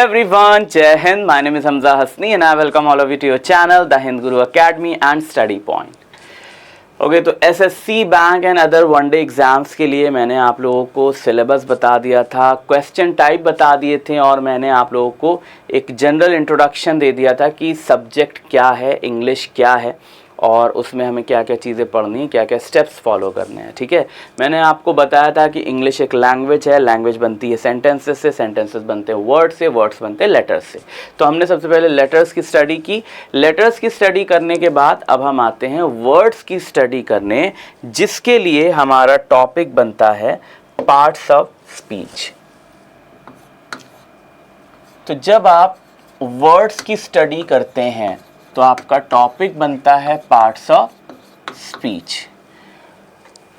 everyone, Jai Hind. My name is Hamza Hasni and I welcome all of you to your channel, The Hind Guru Academy and Study Point. Okay तो SSC bank and other one day exams के लिए मैंने आप लोगों को syllabus बता दिया था, क्वेश्चन टाइप बता दिए थे और मैंने आप लोगों को एक जनरल इंट्रोडक्शन दे दिया था कि सब्जेक्ट क्या है, इंग्लिश क्या है और उसमें हमें क्या क्या चीज़ें पढ़नी है, क्या क्या स्टेप्स फॉलो करने हैं। ठीक है, मैंने आपको बताया था कि इंग्लिश एक लैंग्वेज है, लैंग्वेज बनती है सेंटेंसेस से, सेंटेंसेस बनते हैं वर्ड से, वर्ड्स बनते हैं लेटर्स से। तो हमने सबसे पहले लेटर्स की स्टडी की। लेटर्स की स्टडी करने के बाद अब हम आते हैं वर्ड्स की स्टडी करने, जिसके लिए हमारा टॉपिक बनता है पार्ट्स ऑफ स्पीच। तो जब आप वर्ड्स की स्टडी करते हैं तो आपका टॉपिक बनता है पार्ट्स ऑफ स्पीच।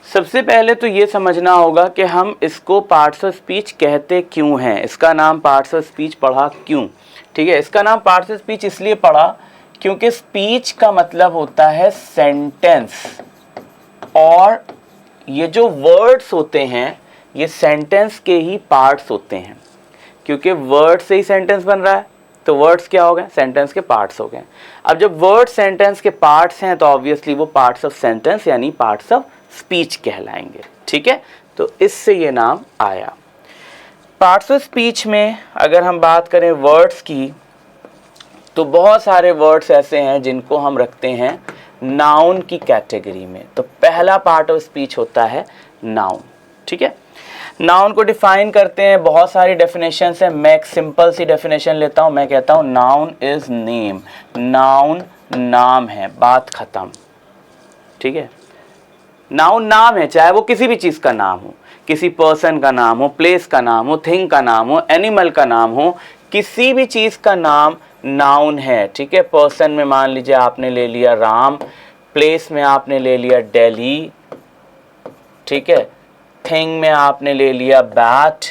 सबसे पहले तो ये समझना होगा कि हम इसको पार्ट्स ऑफ स्पीच कहते क्यों हैं, इसका नाम पार्ट्स ऑफ स्पीच पढ़ा क्यों। ठीक है, इसका नाम पार्ट्स ऑफ स्पीच इसलिए पढ़ा क्योंकि स्पीच का मतलब होता है सेंटेंस, और ये जो वर्ड्स होते हैं ये सेंटेंस के ही पार्ट्स होते हैं, क्योंकि वर्ड से ही सेंटेंस बन रहा है तो वर्ड्स क्या हो गए, सेंटेंस के पार्ट्स हो गए। अब जब वर्ड सेंटेंस के पार्ट्स हैं तो ऑब्वियसली वो पार्ट्स ऑफ सेंटेंस यानी पार्ट्स ऑफ स्पीच कहलाएंगे। ठीक है, तो इससे ये नाम आया। पार्ट्स ऑफ स्पीच में अगर हम बात करें वर्ड्स की तो बहुत सारे वर्ड्स ऐसे हैं जिनको हम रखते हैं नाउन की कैटेगरी में। तो पहला पार्ट ऑफ स्पीच होता है नाउन। ठीक है, नाउन को डिफाइन करते हैं, बहुत सारी डेफिनेशन है। मैं एक सिंपल सी डेफिनेशन लेता हूँ, मैं कहता हूँ नाउन इज नेम। नाउन नाम है, बात खत्म। ठीक है, नाउन नाम है, चाहे वो किसी भी चीज़ का नाम हो, किसी पर्सन का नाम हो, प्लेस का नाम हो, थिंग का नाम हो, एनिमल का नाम हो, किसी भी चीज़ का नाम नाउन है। ठीक है, पर्सन में मान लीजिए आपने ले लिया राम, प्लेस में आपने ले लिया दिल्ली, ठीक है, थिंग में आपने ले लिया बैट,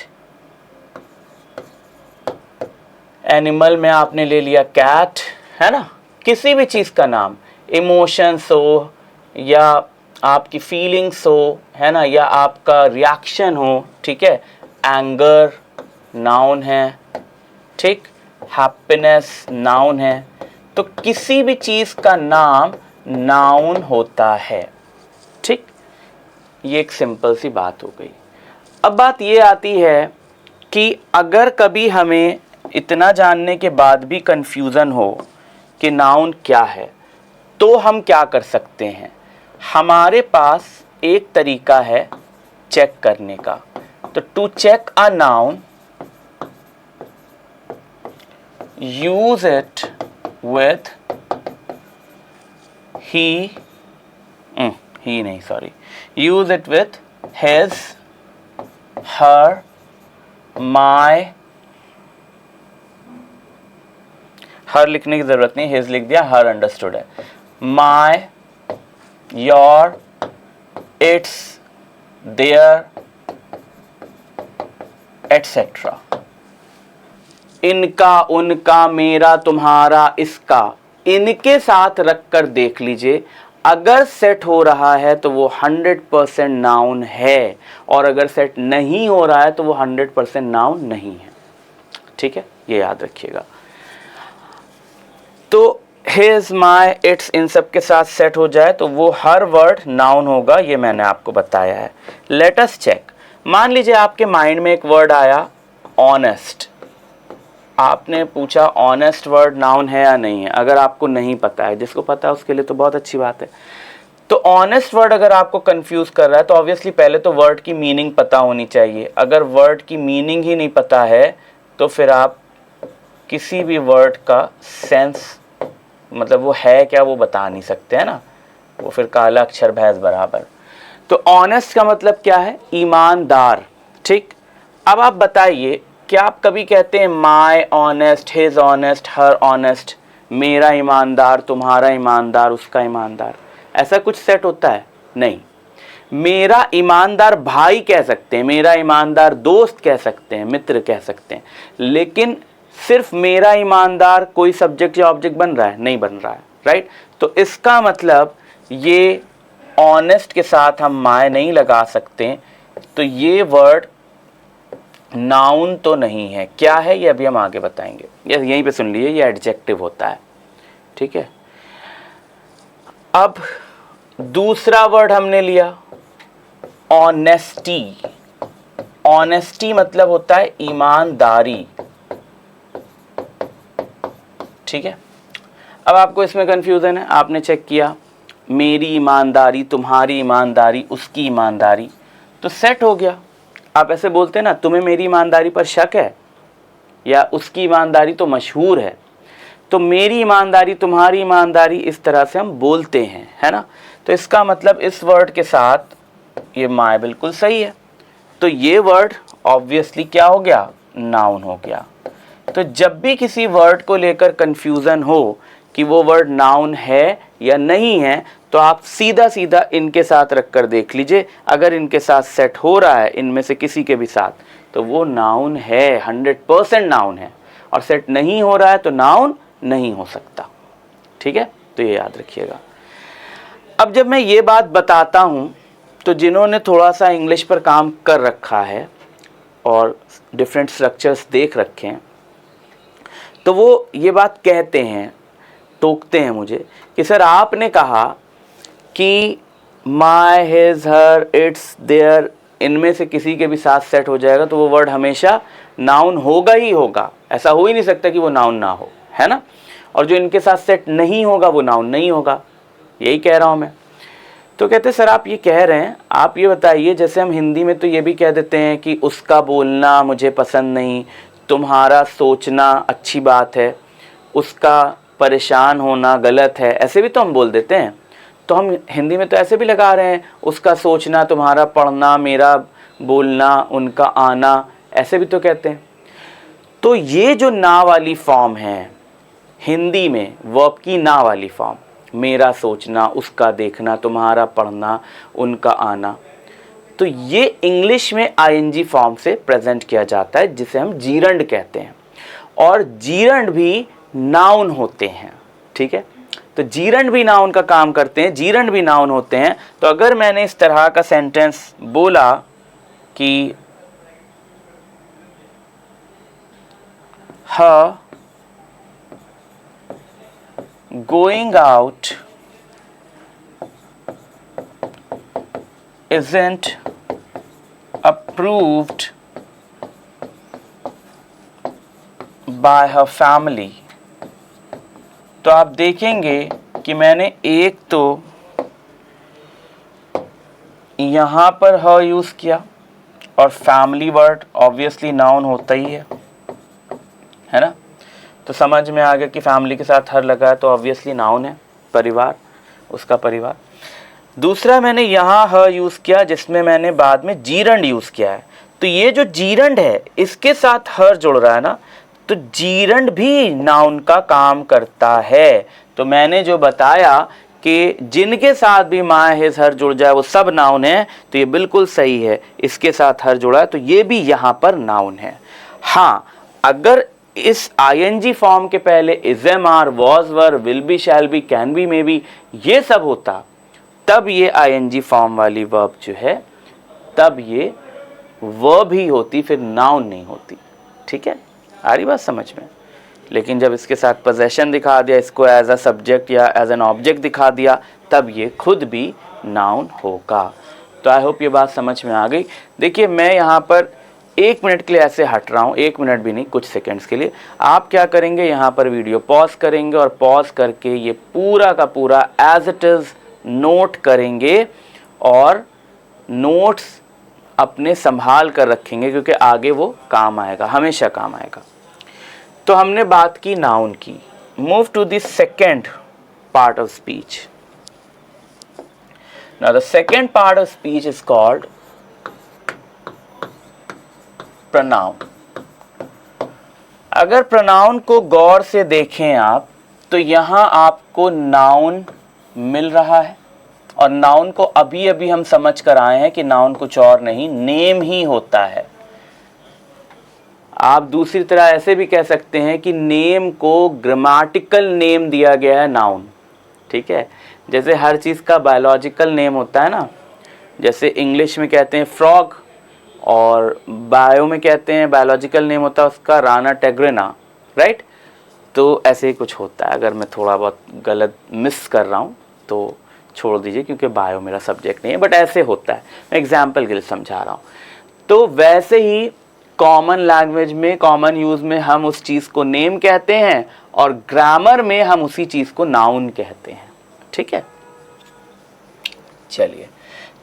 एनिमल में आपने ले लिया कैट, है ना। किसी भी चीज़ का नाम, इमोशंस हो या आपकी फीलिंग्स हो, है ना, या आपका रिएक्शन हो, ठीक है, एंगर नाउन है, ठीक, हैप्पीनेस नाउन है। तो किसी भी चीज़ का नाम नाउन होता है। ठीक, ये एक सिंपल सी बात हो गई। अब बात ये आती है कि अगर कभी हमें इतना जानने के बाद भी कंफ्यूजन हो कि नाउन क्या है तो हम क्या कर सकते हैं। हमारे पास एक तरीका है चेक करने का। तो to check a noun, use it with use it with his, her, my, her लिखने की जरूरत नहीं, his लिख दिया, her understood है, my, your, its, their, etc. इनका, उनका, मेरा, तुम्हारा, इसका, इनके साथ रखकर देख लीजिए। अगर सेट हो रहा है तो वो 100% नाउन है, और अगर सेट नहीं हो रहा है तो वो 100% नाउन नहीं है। ठीक है, ये याद रखिएगा। तो हिज, माय, इट्स, इन सब के साथ सेट हो जाए तो वो हर वर्ड नाउन होगा, ये मैंने आपको बताया है। Let us check. मान लीजिए आपके माइंड में एक वर्ड आया ऑनेस्ट, आपने पूछा ऑनेस्ट वर्ड नाउन है या नहीं है। अगर आपको नहीं पता है, जिसको पता है उसके लिए तो बहुत अच्छी बात है। तो ऑनेस्ट वर्ड अगर आपको कंफ्यूज कर रहा है तो ऑब्वियसली पहले तो वर्ड की मीनिंग पता होनी चाहिए। अगर वर्ड की मीनिंग ही नहीं पता है तो फिर आप किसी भी वर्ड का सेंस, मतलब वो है क्या वो बता नहीं सकते, है ना, वो फिर काला अक्षर भैंस बराबर। तो ऑनेस्ट का मतलब क्या है, ईमानदार। ठीक, अब आप बताइए, क्या आप कभी कहते हैं my honest, his honest, her honest, मेरा ईमानदार, तुम्हारा ईमानदार, उसका ईमानदार, ऐसा कुछ सेट होता है? नहीं। मेरा ईमानदार भाई कह सकते हैं, मेरा ईमानदार दोस्त कह सकते हैं, मित्र कह सकते हैं, लेकिन सिर्फ मेरा ईमानदार कोई सब्जेक्ट या ऑब्जेक्ट बन रहा है? नहीं बन रहा है, राइट। तो इसका मतलब ये ऑनेस्ट के साथ हम माय नहीं लगा सकते, तो ये वर्ड नाउन तो नहीं है, क्या है ये अभी हम आगे बताएंगे। ये यहीं पे सुन लीजिए, ये एडजेक्टिव होता है, ठीक है। अब दूसरा वर्ड हमने लिया ऑनेस्टी। ऑनेस्टी मतलब होता है ईमानदारी, ठीक है। अब आपको इसमें कंफ्यूजन है, आपने चेक किया मेरी ईमानदारी, तुम्हारी ईमानदारी, उसकी ईमानदारी, तो सेट हो गया। आप ऐसे बोलते हैं ना, तुम्हें मेरी ईमानदारी पर शक है, या उसकी ईमानदारी तो मशहूर है, तो मेरी ईमानदारी, तुम्हारी ईमानदारी, इस तरह से हम बोलते हैं, है ना। तो इसका मतलब इस वर्ड के साथ ये माय बिल्कुल सही है, तो ये वर्ड ऑब्वियसली क्या हो गया, नाउन हो गया। तो जब भी किसी वर्ड को लेकर कंफ्यूजन हो कि वो वर्ड नाउन है या नहीं है, तो आप सीधा सीधा इनके साथ रख कर देख लीजिए, अगर इनके साथ सेट हो रहा है, इनमें से किसी के भी साथ, तो वो नाउन है, 100% नाउन है, और सेट नहीं हो रहा है तो नाउन नहीं हो सकता, ठीक है। तो ये याद रखिएगा। अब जब मैं ये बात बताता हूँ, तो जिन्होंने थोड़ा सा इंग्लिश पर काम कर रखा है और डिफरेंट स्ट्रक्चर्स देख रखे हैं, तो वो ये बात कहते हैं, टोकते हैं मुझे कि सर आपने कहा कि my, his, her, its, their, इनमें से किसी के भी साथ सेट हो जाएगा तो वो वर्ड हमेशा नाउन होगा ही होगा, ऐसा हो ही नहीं सकता कि वो नाउन ना हो, है ना। और जो इनके साथ सेट नहीं होगा वो नाउन नहीं होगा, यही कह रहा हूँ मैं। तो कहते सर आप ये कह रहे हैं, आप ये बताइए, जैसे हम हिंदी में तो ये भी कह देते हैं कि उसका बोलना मुझे पसंद नहीं, तुम्हारा सोचना अच्छी बात है, उसका परेशान होना गलत है, ऐसे भी तो हम बोल देते हैं। तो हम हिंदी में तो ऐसे भी लगा रहे हैं, उसका सोचना, तुम्हारा पढ़ना, मेरा बोलना, उनका आना, ऐसे भी तो कहते हैं। तो ये जो ना वाली फॉर्म है हिंदी में, वर्ब की ना वाली फॉर्म, मेरा सोचना, उसका देखना, तुम्हारा पढ़ना, उनका आना, तो ये इंग्लिश में आईएनजी फॉर्म से प्रेजेंट किया जाता है, जिसे हम जीरंड कहते हैं। और जीरंड भी नाउन होते हैं, ठीक है। तो जीरंड भी नाउन का काम करते हैं, जीरंड भी नाउन होते हैं। तो अगर मैंने इस तरह का सेंटेंस बोला कि her going out isn't approved by her family, तो आप देखेंगे कि मैंने एक तो यहाँ पर her यूज़ किया, और फैमिली वर्ड ऑब्वियसली नाउन होता ही है ना। तो समझ में आ गया कि फैमिली के साथ हर लगा है तो ऑब्वियसली नाउन है, परिवार, उसका परिवार। दूसरा मैंने यहाँ ह यूज़ किया, जिसमें मैंने बाद में जीरंड यूज़ किया है। तो ये जो जीरंड है इसके साथ हर जुड़ रहा है ना, तो जीरंड भी नाउन का काम करता है। तो मैंने जो बताया कि जिनके साथ भी माय, हिज, हर जुड़ जाए वो सब नाउन है, तो ये बिल्कुल सही है। इसके साथ हर जुड़ा है तो ये भी यहाँ पर नाउन है। हाँ, अगर इस आईएनजी फॉर्म के पहले is, am, are, was, were, will be, shall be, can be, may be, ये सब होता, तब ये आईएनजी फॉर्म वाली वर्ब जो है, तब ये वर्ब ही होती, फिर नाउन नहीं होती, ठीक है। आ रही बात समझ में। लेकिन जब इसके साथ पोजेशन दिखा दिया, इसको एज अ सब्जेक्ट या एज एन ऑब्जेक्ट दिखा दिया, तब ये खुद भी नाउन होगा। तो आई होप ये बात समझ में आ गई। देखिए मैं यहाँ पर 1 मिनट के लिए ऐसे हट रहा हूँ, 1 मिनट भी नहीं, कुछ सेकंड्स के लिए। आप क्या करेंगे, यहाँ पर वीडियो पॉज करेंगे और पॉज करके ये पूरा का पूरा एज इट इज़ नोट करेंगे, और नोट्स अपने संभाल कर रखेंगे, क्योंकि आगे वो काम आएगा, हमेशा काम आएगा। तो हमने बात की नाउन की। Move to the second part of speech. Now the second part of speech is called pronoun. अगर प्रोनाउन को गौर से देखें आप, तो यहाँ आपको नाउन मिल रहा है, और नाउन को अभी अभी हम समझ कर आए हैं कि नाउन कुछ और नहीं, नेम ही होता है। आप दूसरी तरह ऐसे भी कह सकते हैं कि नेम को ग्रामेटिकल नेम दिया गया है नाउन, ठीक है। जैसे हर चीज़ का बायोलॉजिकल नेम होता है ना, जैसे इंग्लिश में कहते हैं फ्रॉग, और बायो में कहते हैं, बायोलॉजिकल नेम होता है उसका राना टेग्रेना, राइट। तो ऐसे ही कुछ होता है, अगर मैं थोड़ा बहुत गलत मिस कर रहा हूँ तो छोड़ दीजिए, क्योंकि बायो मेरा सब्जेक्ट नहीं है, बट ऐसे होता है, मैं एग्जाम्पल के लिए समझा रहा हूँ। तो वैसे ही कॉमन लैंग्वेज में, कॉमन यूज़ में हम उस चीज़ को नेम कहते हैं और ग्रामर में हम उसी चीज़ को नाउन कहते हैं, ठीक है। चलिए,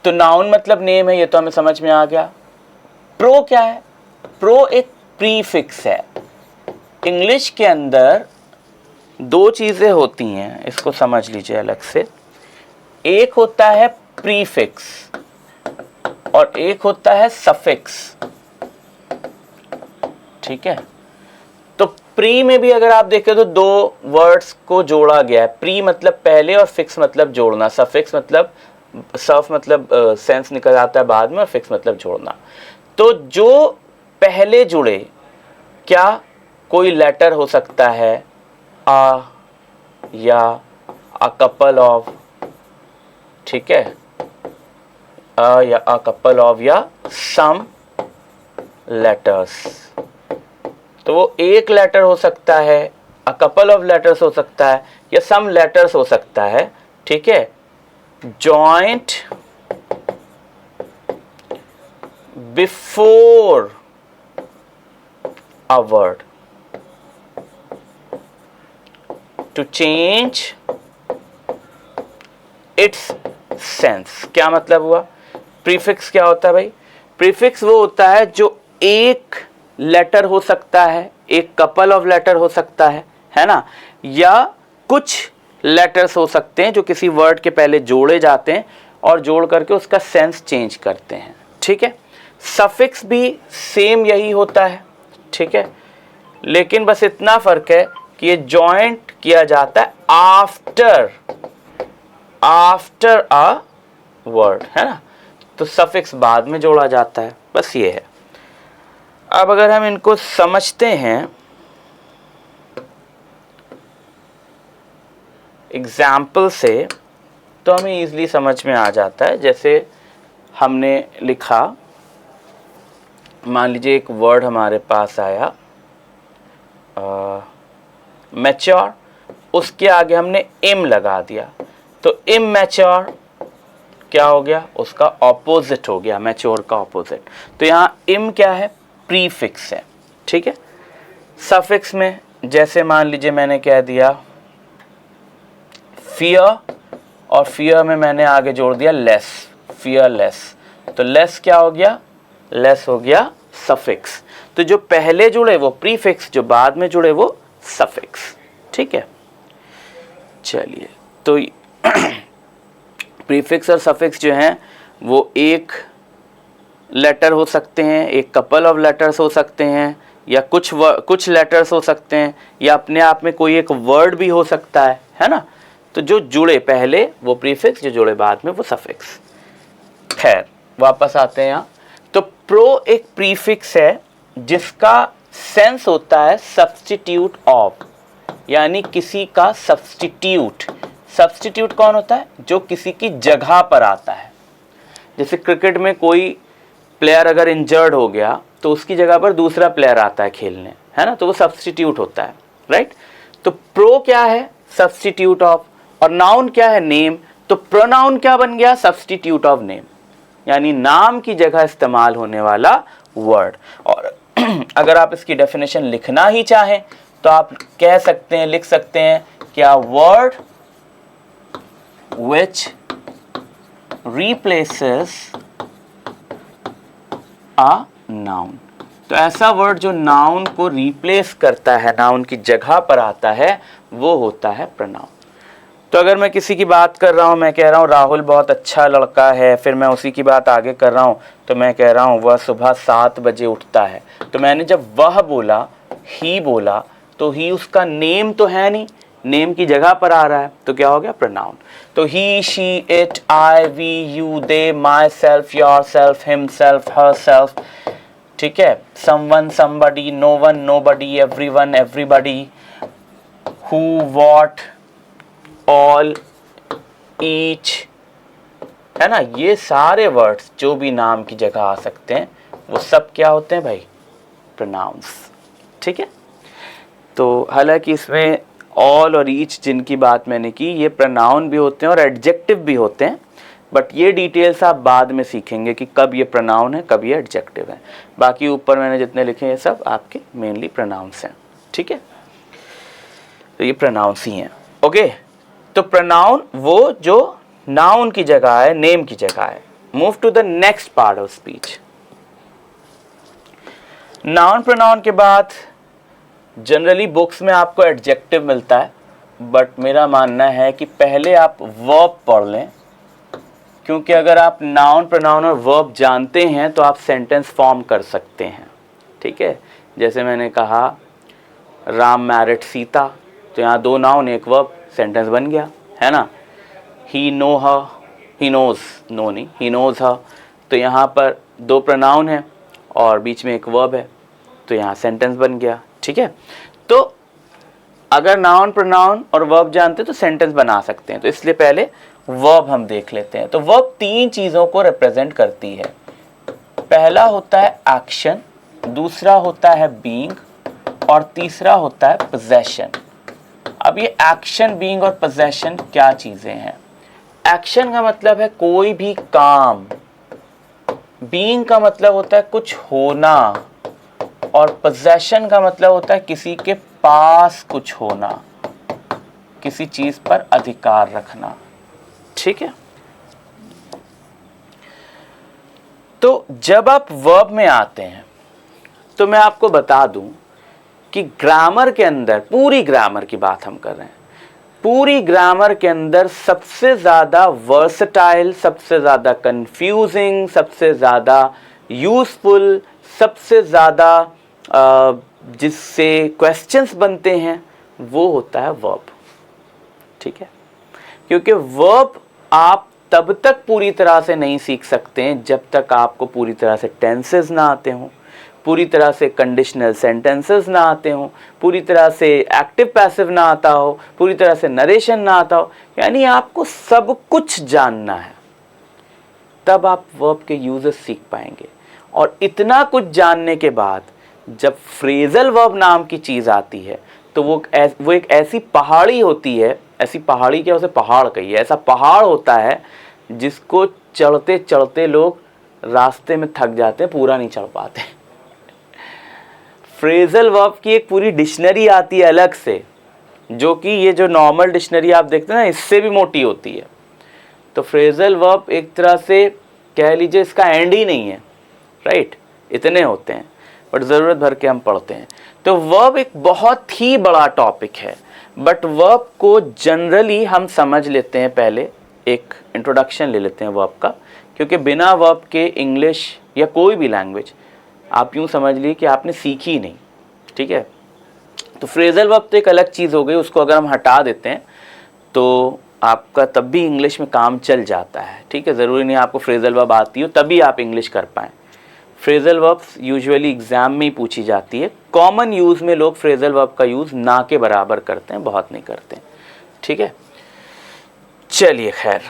तो नाउन मतलब नेम है, ये तो हमें समझ में आ गया। प्रो क्या है? प्रो एक प्रीफिक्स है। इंग्लिश के अंदर दो चीज़ें होती हैं, इसको समझ लीजिए अलग से। एक होता है प्रीफिक्स और एक होता है सफिक्स, ठीक है। तो प्री में भी अगर आप देखें तो दो वर्ड्स को जोड़ा गया है। प्री मतलब पहले और फिक्स मतलब जोड़ना, सफिक्स मतलब सफ मतलब सेंस निकल आता है बाद में, और फिक्स मतलब जोड़ना। तो जो पहले जुड़े, क्या कोई लेटर हो सकता है आ या अ कपल ऑफ, ठीक है, अ या अ कपल ऑफ या सम लेटर्स। तो वो एक लेटर हो सकता है, अ कपल ऑफ लेटर्स हो सकता है, या सम लेटर्स हो सकता है, ठीक है। Joint before a word to change its sense. क्या मतलब हुआ? प्रीफिक्स क्या होता है भाई? प्रीफिक्स वो होता है जो एक लेटर हो सकता है, एक कपल ऑफ लेटर हो सकता है ना, या कुछ लेटर्स हो सकते हैं जो किसी वर्ड के पहले जोड़े जाते हैं और जोड़ करके उसका सेंस चेंज करते हैं, ठीक है। सफिक्स भी सेम यही होता है, ठीक है, लेकिन बस इतना फर्क है कि ये जॉइंट किया जाता है आफ्टर अ वर्ड, है ना। तो सफिक्स बाद में जोड़ा जाता है, बस ये है। अब अगर हम इनको समझते हैं एग्जाम्पल से, तो हमें इजीली समझ में आ जाता है। जैसे हमने लिखा, मान लीजिए एक वर्ड हमारे पास आया मैच्योर, उसके आगे हमने इम लगा दिया, तो इमैच्योर क्या हो गया? उसका ऑपोजिट हो गया, मैच्योर का ऑपोजिट। तो यहाँ इम क्या है? प्रीफिक्स है, ठीक है। सफिक्स में जैसे मान लीजिए मैंने कह दिया फियर, और फियर में मैंने आगे जोड़ दिया लेस, फियरलेस, तो लेस क्या हो गया? लेस हो गया सफिक्स। तो जो पहले जुड़े वो प्रीफिक्स, जो बाद में जुड़े वो सफिक्स, ठीक है। चलिए, तो प्रीफिक्स और सफिक्स जो हैं वो एक लेटर हो सकते हैं, एक कपल ऑफ लेटर्स हो सकते हैं, या कुछ लेटर्स हो सकते हैं, या अपने आप में कोई एक वर्ड भी हो सकता है ना। तो जो जुड़े पहले वो प्रीफिक्स, जो जुड़े बाद में वो सफिक्स। खैर, वापस आते हैं यहाँ। तो प्रो एक प्रीफिक्स है जिसका सेंस होता है सब्स्टिट्यूट ऑफ, यानी किसी का सब्स्टिट्यूट। सब्स्टिट्यूट कौन होता है? जो किसी की जगह पर आता है। जैसे क्रिकेट में कोई प्लेयर अगर इंजर्ड हो गया तो उसकी जगह पर दूसरा प्लेयर आता है खेलने, है ना, तो वो सब्स्टिट्यूट होता है, राइट। तो प्रो क्या है? Substitute of. और नाउन क्या है? नेम। तो प्रोनाउन क्या बन गया? सब्स्टिट्यूट ऑफ नेम, यानी नाम की जगह इस्तेमाल होने वाला वर्ड। और अगर आप इसकी डेफिनेशन लिखना ही चाहें तो आप कह सकते हैं, लिख सकते हैं, क्या word which replaces a noun। तो ऐसा वर्ड जो नाउन को रिप्लेस करता है, नाउन की जगह पर आता है, वो होता है प्रोनाउन। तो अगर मैं किसी की बात कर रहा हूँ, मैं कह रहा हूँ राहुल बहुत अच्छा लड़का है, फिर मैं उसी की बात आगे कर रहा हूँ, तो मैं कह रहा हूँ वह सुबह 7 बजे उठता है। तो मैंने जब वह बोला, ही बोला, तो ही उसका नेम तो है नहीं, नेम की जगह पर आ रहा है, तो क्या हो गया? प्रोनाउन। तो he, she, it, I, we, you, they, myself, yourself, himself, herself, ठीक है, someone, somebody, no one, nobody, everyone, everybody, who, what, all, each, है ना। ये सारे वर्ड्स जो भी नाम की जगह आ सकते हैं वो सब क्या होते हैं भाई? प्रोनाउंस। ठीक है, तो हालांकि इसमें ऑल और ईच जिनकी बात मैंने की ये प्रोनाउन भी होते हैं और एडजेक्टिव भी होते हैं, बट ये डिटेल्स आप बाद में सीखेंगे कि कब ये प्रोनाउन है कब ये एडजेक्टिव है। बाकी ऊपर मैंने जितने लिखे ये सब आपके मेनली प्रोनाउंस हैं। ठीक है, तो ये प्रोनाउंस ही हैं। ओके, तो प्रोनाउन वो जो नाउन की जगह है, नेम की जगह है। Move to the next part of speech. Noun pronoun के बाद जनरली बुक्स में आपको एडजेक्टिव मिलता है, बट मेरा मानना है कि पहले आप वर्ब पढ़ लें, क्योंकि अगर आप नाउन प्रोनाउन और वर्ब जानते हैं तो आप सेंटेंस फॉर्म कर सकते हैं। ठीक है, जैसे मैंने कहा राम मैरिड सीता, तो यहाँ 2 नाउन 1 वर्ब, सेंटेंस बन गया, है ना। He know her, he knows, know नहीं, ही नोज हर, तो यहाँ पर 2 प्रोनाउन है और बीच में 1 वर्ब है, तो यहाँ सेंटेंस बन गया। ठीक है, तो अगर नाउन प्रोनाउन और वर्ब जानते तो सेंटेंस बना सकते हैं, तो इसलिए पहले वर्ब हम देख लेते हैं। तो वर्ब 3 चीज़ों को रिप्रेजेंट करती है। पहला होता है एक्शन, दूसरा होता है बीइंग और तीसरा होता है पोजेशन। अब ये एक्शन, बीइंग और पोजेशन क्या चीज़ें हैं? एक्शन का मतलब है कोई भी काम, बीइंग का मतलब होता है कुछ होना, और पोजेशन का मतलब होता है किसी के पास कुछ होना, किसी चीज पर अधिकार रखना। ठीक है, तो जब आप वर्ब में आते हैं तो मैं आपको बता दूं कि ग्रामर के अंदर, पूरी ग्रामर की बात हम कर रहे हैं, पूरी ग्रामर के अंदर सबसे ज़्यादा वर्सटाइल, सबसे ज़्यादा कंफ्यूजिंग, सबसे ज़्यादा यूजफुल, सबसे ज़्यादा जिससे क्वेश्चंस बनते हैं वो होता है वर्ब। ठीक है, क्योंकि वर्ब आप तब तक पूरी तरह से नहीं सीख सकते हैं जब तक आपको पूरी तरह से टेंसेस ना आते हों, पूरी तरह से कंडीशनल सेंटेंसेस ना आते हों, पूरी तरह से एक्टिव पैसिव ना आता हो, पूरी तरह से नरेशन ना आता हो, यानी आपको सब कुछ जानना है, तब आप वर्ब के यूजेस सीख पाएंगे। और इतना कुछ जानने के बाद जब फ्रेजल वर्ब नाम की चीज़ आती है तो वो एक ऐसी पहाड़ी होती है, ऐसी पहाड़ी क्या, उसे पहाड़ कहिए, ऐसा पहाड़ होता है जिसको चढ़ते चढ़ते लोग रास्ते में थक जाते हैं, पूरा नहीं चढ़ पाते। फ्रेजल वर्ब की एक पूरी डिक्शनरी आती है अलग से, जो कि ये जो नॉर्मल डिक्शनरी आप देखते हैं ना, इससे भी मोटी होती है। तो फ्रेजल वर्ब एक तरह से कह लीजिए इसका एंड ही नहीं है, राइट, इतने होते हैं, बट ज़रूरत भर के हम पढ़ते हैं। तो वर्ब एक बहुत ही बड़ा टॉपिक है, बट वर्ब को जनरली हम समझ लेते हैं, पहले एक इंट्रोडक्शन ले लेते हैं वर्ब का, क्योंकि बिना वर्ब के इंग्लिश या कोई भी लैंग्वेज आप यूँ समझ लीजिए कि आपने सीखी ही नहीं। ठीक है, तो फ्रेजल वर्ब तो एक अलग चीज़ हो गई, उसको अगर हम हटा देते हैं तो आपका तब भी इंग्लिश में काम चल जाता है। ठीक है, ज़रूरी नहीं आपको फ्रेजल वर्ब आती हो तभी आप इंग्लिश कर पाएँ। फ्रेजल वर्ब्स यूजुअली एग्जाम में ही पूछी जाती है, कॉमन यूज़ में लोग फ्रेजल वर्ब का यूज़ ना के बराबर करते हैं, बहुत नहीं करते हैं। ठीक है, चलिए खैर,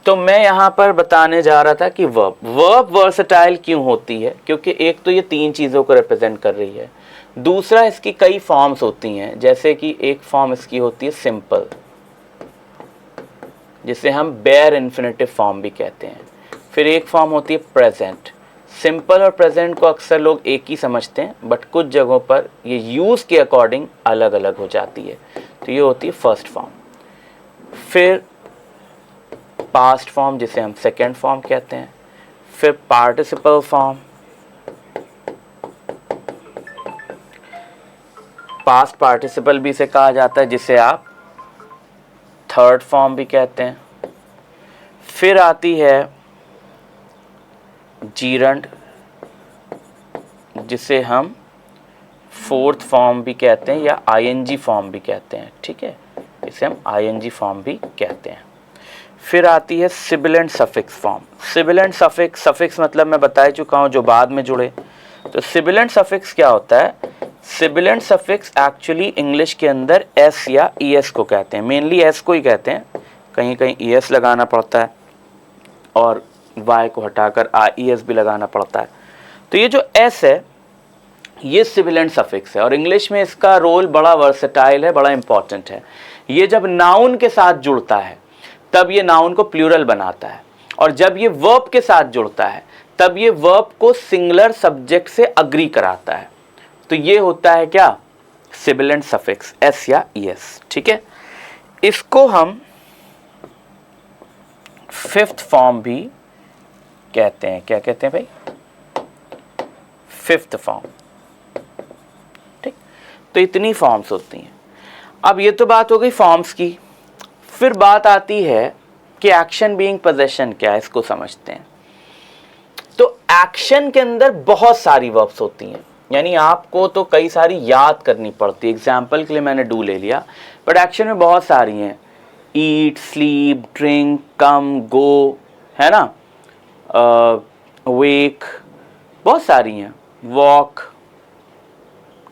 तो मैं यहाँ पर बताने जा रहा था कि वर्ब वर्सटाइल क्यों होती है, क्योंकि एक तो ये 3 चीज़ों को रिप्रेजेंट कर रही है, दूसरा इसकी कई फॉर्म्स होती हैं, जैसे कि एक फॉर्म इसकी होती है सिंपल, जिसे हम बेयर इन्फिनेटिव फॉर्म भी कहते हैं। फिर एक फॉर्म होती है प्रेजेंट। सिंपल और प्रेजेंट को अक्सर लोग एक ही समझते हैं, बट कुछ जगहों पर ये यूज़ के अकॉर्डिंग अलग अलग हो जाती है। तो ये होती है फर्स्ट फॉर्म। फिर पास्ट फॉर्म, जिसे हम सेकेंड फॉर्म कहते हैं। फिर पार्टिसिपल फॉर्म, पास्ट पार्टिसिपल भी इसे कहा जाता है, जिसे आप थर्ड फॉर्म भी कहते हैं। फिर आती है जीरंड, जिसे हम फोर्थ फॉर्म भी कहते हैं या आईएनजी फॉर्म भी कहते हैं। ठीक है, इसे हम आईएनजी फॉर्म भी कहते हैं। फिर आती है sibilant suffix form. Sibilant suffix मतलब मैं बता चुका हूँ, जो बाद में जुड़े। तो सिबिलेंट सफिक्स क्या होता है? सिबिलेंट सफिक्स एक्चुअली इंग्लिश के अंदर एस या ईएस को कहते हैं, मेनली एस को ही कहते हैं, कहीं कहीं ईएस लगाना पड़ता है और वाई को हटाकर ईएस भी लगाना पड़ता है। तो ये जो एस है ये सिबिलेंट सफिक्स है और इंग्लिश में इसका रोल बड़ा वर्सेटाइल है, बड़ा इंपॉर्टेंट है। ये जब नाउन के साथ जुड़ता है तब ये नाउन को प्लूरल बनाता है, और जब ये वर्ब के साथ जुड़ता है तब ये वर्ब को सिंगुलर सब्जेक्ट से अग्री कराता है। तो ये होता है क्या, सिबिलेंट सफिक्स एस या ईएस। ठीक है, इसको हम फिफ्थ फॉर्म भी कहते हैं। क्या कहते हैं भाई, फिफ्थ फॉर्म। ठीक, तो इतनी फॉर्म्स होती हैं। अब ये तो बात हो गई फॉर्म्स की, फिर बात आती है कि एक्शन बीइंग पोजेशन क्या है, इसको समझते हैं। तो एक्शन के अंदर बहुत सारी वर्ब्स होती हैं, यानी आपको तो कई सारी याद करनी पड़ती है। एग्जाम्पल के लिए मैंने डू ले लिया, बट एक्शन में बहुत सारी हैं। ईट, स्लीप, ड्रिंक, कम, गो, है ना, वेक, बहुत सारी हैं। Walk,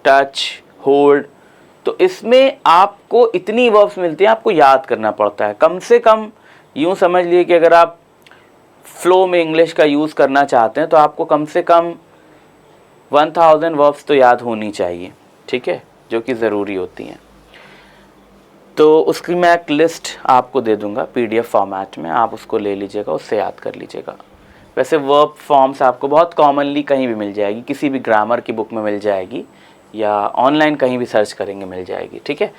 touch, hold. तो इसमें आपको इतनी वर्ब्स मिलती हैं, आपको याद करना पड़ता है। कम से कम यूँ समझ लिए कि अगर आप फ्लो में इंग्लिश का यूज़ करना चाहते हैं तो आपको कम से कम 1000 वर्ब्स तो याद होनी चाहिए। ठीक है, जो कि ज़रूरी होती हैं। तो उसकी मैं एक लिस्ट आपको दे दूंगा PDF फॉर्मेट में, आप उसको ले लीजिएगा, उससे याद कर लीजिएगा। वैसे वर्ब फॉर्म्स आपको बहुत कॉमनली कहीं भी मिल जाएगी, किसी भी ग्रामर की बुक में मिल जाएगी या ऑनलाइन कहीं भी सर्च करेंगे मिल जाएगी। ठीक है,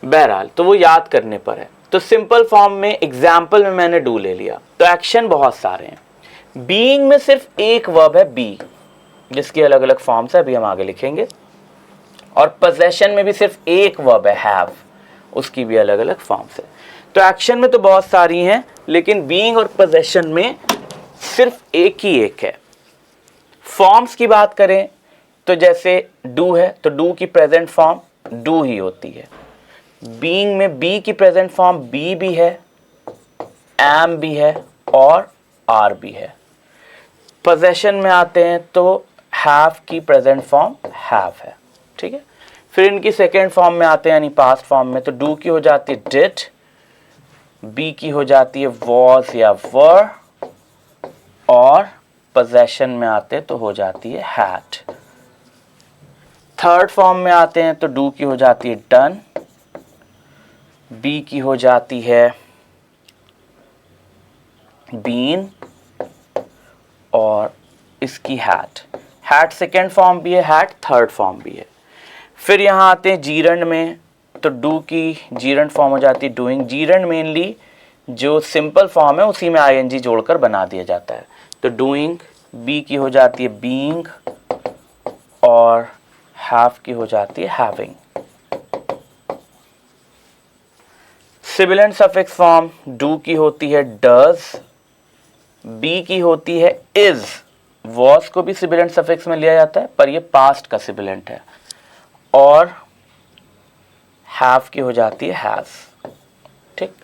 बहरहाल तो वो याद करने पर है। तो सिंपल फॉर्म में एग्जाम्पल में मैंने डू ले लिया। तो एक्शन बहुत सारे हैं। बीइंग में सिर्फ एक वर्ब है बी, जिसकी अलग अलग फॉर्म्स है, अभी हम आगे लिखेंगे। और पोजेशन में भी सिर्फ एक वर्ब है हैव, उसकी भी अलग अलग फॉर्म्स है। तो एक्शन में तो बहुत सारी हैं, लेकिन बीइंग और पोजेशन में सिर्फ एक ही एक है। फॉर्म्स की बात करें तो जैसे डू है तो डू की प्रेजेंट फॉर्म डू ही होती है। बीइंग में बी की प्रेजेंट फॉर्म बी भी है, एम भी है और आर भी है। पोजेशन में आते हैं तो हैव की प्रेजेंट फॉर्म हैव है। ठीक है, फिर इनकी सेकेंड फॉर्म में आते हैं यानी पास्ट फॉर्म में, तो डू की हो जाती है डिड, बी की हो जाती है वॉज या वर, और पोजेशन में आते हैं तो हो जाती है हैड। थर्ड फॉर्म में आते हैं तो डू की हो जाती है डन, बी की हो जाती है बीन, और इसकी हैड। हैड सेकेंड फॉर्म भी है, हैड थर्ड फॉर्म भी है। फिर यहाँ आते हैं जीरंड में, तो डू की जीरंड फॉर्म हो जाती है डूइंग। जीरंड मेनली जो सिंपल फॉर्म है उसी में ING जोड़कर बना दिया जाता है, तो डूइंग। बी की हो जाती है बीइंग और हैव की हो जाती है having. Sibilant suffix form do की होती है डज, बी की होती है इज। वॉज को भी सिबिलेंट सफिक्स में लिया जाता है पर ये पास्ट का सिबिलेंट है, और हैव की हो जाती है हैज। ठीक,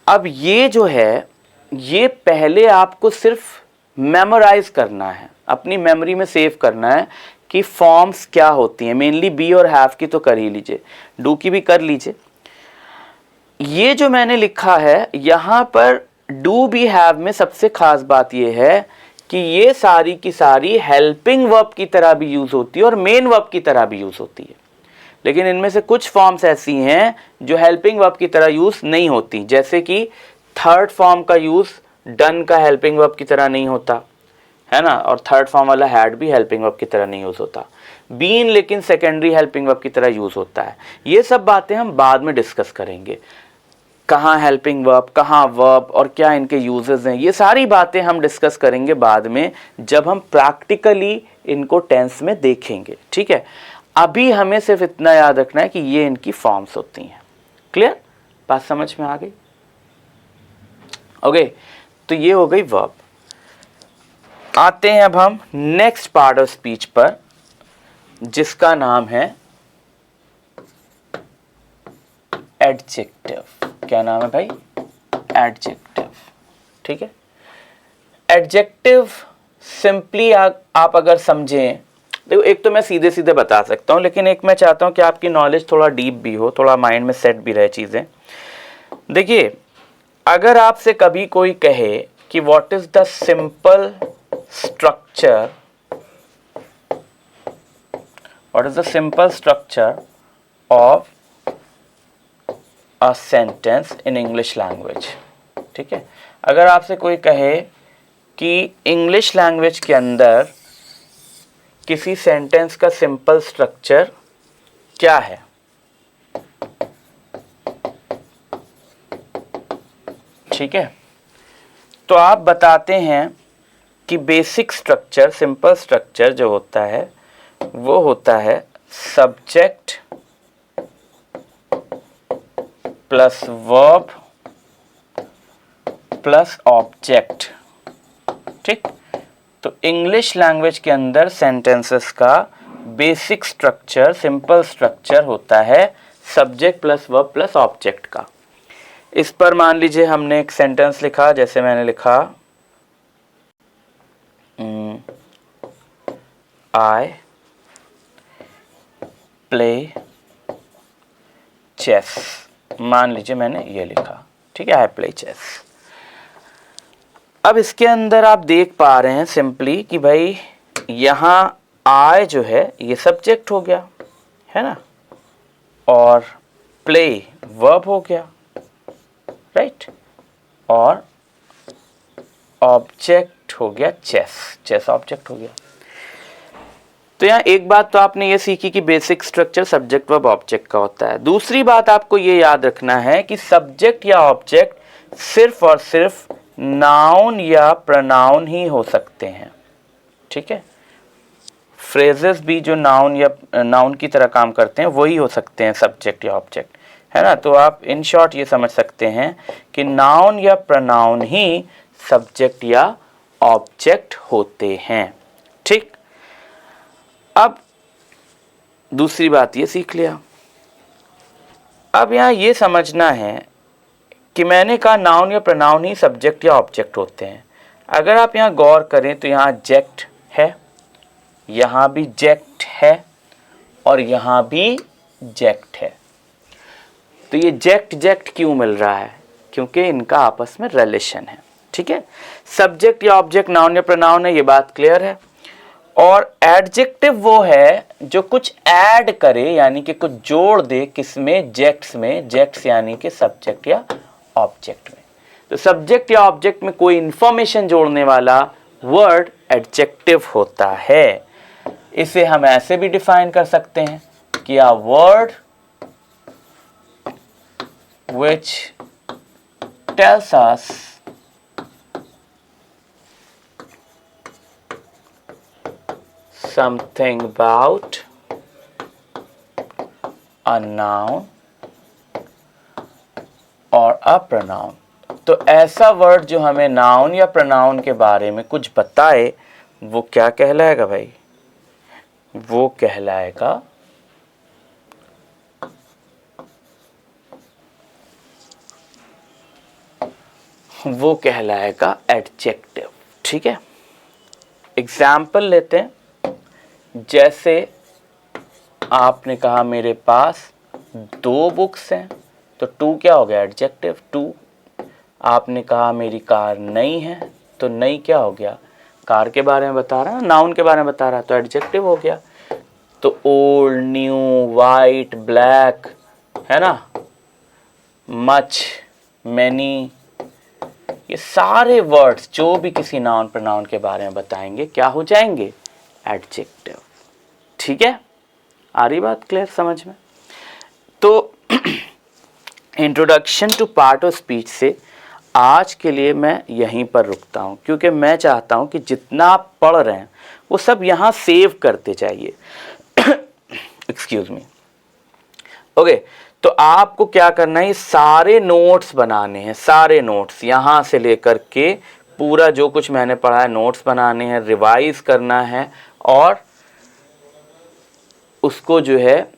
अब ये जो है ये पहले आपको सिर्फ मेमोराइज करना है, अपनी मेमोरी में सेव करना है कि फॉर्म्स क्या होती हैं। मेनली बी और हैव की तो कर ही लीजिए, डू की भी कर लीजिए। ये जो मैंने लिखा है यहाँ पर डू बी हैव में सबसे खास बात ये है कि ये सारी की सारी हेल्पिंग वर्ब की तरह भी यूज होती है और मेन वर्ब की तरह भी यूज होती है। लेकिन इनमें से कुछ फॉर्म्स ऐसी हैं जो हेल्पिंग वर्ब की तरह यूज नहीं होती, जैसे कि थर्ड फॉर्म का यूज डन का हेल्पिंग वर्ब की तरह नहीं होता है ना, और थर्ड फॉर्म वाला हैड भी हेल्पिंग वर्ब की तरह नहीं यूज होता। बीन लेकिन सेकेंडरी हेल्पिंग वर्ब की तरह यूज होता है। ये सब बातें हम बाद में डिस्कस करेंगे, कहाँ हेल्पिंग वर्ब, कहाँ वर्ब और क्या इनके यूजेस हैं। ये सारी बातें हम डिस्कस करेंगे बाद में जब हम प्रैक्टिकली इनको टेंस में देखेंगे। ठीक है, अभी हमें सिर्फ इतना याद रखना है कि ये इनकी फॉर्म्स होती हैं। क्लियर, बात समझ में आ गई? ओके, तो ये हो गई वर्ब। आते हैं अब हम नेक्स्ट पार्ट ऑफ स्पीच पर, जिसका नाम है एडजेक्टिव। क्या नाम है भाई? एडजेक्टिव। ठीक है, एडजेक्टिव सिंपली आप अगर समझें, देखो एक तो मैं सीधे सीधे बता सकता हूं, लेकिन एक मैं चाहता हूं कि आपकी नॉलेज थोड़ा डीप भी हो, थोड़ा माइंड में सेट भी रहे चीजें। देखिए, अगर आपसे कभी कोई कहे कि what is the simple structure, what is the simple structure of a sentence in English language? ठीक है, अगर आपसे कोई कहे कि इंग्लिश लैंग्वेज के अंदर किसी सेंटेंस का सिंपल स्ट्रक्चर क्या है, ठीक है, तो आप बताते हैं कि बेसिक स्ट्रक्चर, सिंपल स्ट्रक्चर जो होता है वो होता है subject plus verb plus object. ठीक, तो इंग्लिश लैंग्वेज के अंदर सेंटेंसेस का बेसिक स्ट्रक्चर, सिंपल स्ट्रक्चर होता है subject plus verb plus object का। इस पर मान लीजिए हमने एक सेंटेंस लिखा, जैसे मैंने लिखा आई प्ले चेस, मान लीजिए मैंने ये लिखा, ठीक है, आई प्ले चेस। अब इसके अंदर आप देख पा रहे हैं सिंपली कि भाई यहाँ आई जो है ये सब्जेक्ट हो गया, है ना, और प्ले वर्ब हो गया, राइट, और ऑब्जेक्ट हो गया चेस, चेस ऑब्जेक्ट हो गया। तो यहाँ एक बात तो आपने ये सीखी कि basic structure subject verb object का होता है। दूसरी बात आपको ये याद रखना है कि सब्जेक्ट या ऑब्जेक्ट सिर्फ और सिर्फ नाउन या प्रोनाउन ही हो सकते हैं, ठीक है, फ्रेजेस भी जो नाउन या नाउन की तरह काम करते हैं वही हो सकते हैं सब्जेक्ट या ऑब्जेक्ट, है ना। तो आप इन शॉर्ट ये समझ सकते हैं कि नाउन या प्रोनाउन ही सब्जेक्ट या ऑब्जेक्ट होते हैं, ठीक। अब दूसरी बात ये सीख लिया। अब यहाँ ये समझना है कि मैंने कहा नाउन या प्रोनाउन ही सब्जेक्ट या ऑब्जेक्ट होते हैं। अगर आप यहाँ गौर करें तो यहाँ जेक्ट है, यहाँ भी जेक्ट है और यहाँ भी जेक्ट है। तो ये जेक्ट जेक्ट क्यों मिल रहा है? क्योंकि इनका आपस में रिलेशन है, ठीक है। सब्जेक्ट या ऑब्जेक्ट नाउन या प्रोनाउन है, ये बात क्लियर है। और एडजेक्टिव वो है जो कुछ ऐड करे, यानी कि कुछ जोड़ दे, किसमें? जेक्ट्स में, जेक्ट्स यानी कि सब्जेक्ट या ऑब्जेक्ट में। तो सब्जेक्ट या ऑब्जेक्ट में कोई इंफॉर्मेशन जोड़ने वाला वर्ड एडजेक्टिव होता है। इसे हम ऐसे भी डिफाइन कर सकते हैं कि a word which tells us something about a noun or a pronoun। तो ऐसा वर्ड जो हमें नाउन या प्रोनाउन के बारे में कुछ बताए वो क्या कहलाएगा भाई? वो कहलाएगा एडजेक्टिव, ठीक है। एग्जाम्पल लेते हैं। जैसे आपने कहा मेरे पास 2 बुक्स हैं, तो 2 क्या हो गया? एडजेक्टिव 2। आपने कहा मेरी कार नई है, तो नई क्या हो गया? कार के बारे में बता रहा है, नाउन के बारे में बता रहा है, तो एडजेक्टिव हो गया। तो ओल्ड, न्यू, वाइट, ब्लैक, है ना, मच, मैनी, ये सारे वर्ड्स जो भी किसी नाउन प्रोनाउन के बारे में बताएंगे क्या हो जाएंगे? एडजेक्टिव, ठीक है। आ रही बात क्लियर समझ में? तो introduction to part of speech से आज के लिए मैं यहीं पर रुकता हूं, क्योंकि मैं चाहता हूं कि जितना आप पढ़ रहे हैं वो सब यहां सेव करते जाइए। Excuse me. ओके, तो आपको क्या करना है? ये सारे नोट्स बनाने हैं, सारे नोट्स यहां से लेकर के पूरा जो कुछ मैंने पढ़ा है नोट्स बनाने हैं, रिवाइज करना है, और उसको जो है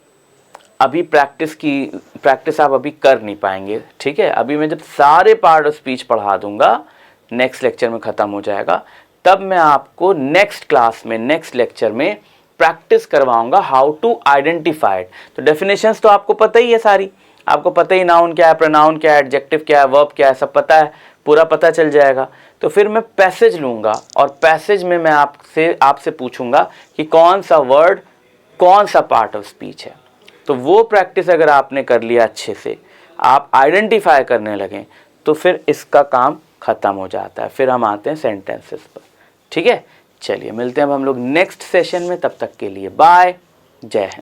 अभी प्रैक्टिस आप अभी कर नहीं पाएंगे, ठीक है। अभी मैं जब सारे पार्ट ऑफ स्पीच पढ़ा दूंगा, नेक्स्ट लेक्चर में ख़त्म हो जाएगा, तब मैं आपको नेक्स्ट क्लास में, नेक्स्ट लेक्चर में प्रैक्टिस करवाऊंगा हाउ टू आइडेंटिफाई इट। तो डेफिनेशंस तो आपको पता ही है सारी, आपको पता ही नाउन क्या है, प्रोनाउन क्या है, एडजेक्टिव क्या है, वर्ब क्या है, सब पता है। पूरा पता चल जाएगा। तो फिर मैं पैसेज लूँगा और पैसेज में मैं आपसे पूछूंगा कि कौन सा वर्ड कौन सा पार्ट ऑफ स्पीच है। तो वो प्रैक्टिस अगर आपने कर लिया अच्छे से, आप आइडेंटिफाई करने लगें, तो फिर इसका काम ख़त्म हो जाता है। फिर हम आते हैं सेंटेंसेस पर। ठीक है, चलिए मिलते हैं अब हम लोग नेक्स्ट सेशन में। तब तक के लिए बाय, जय हिंद।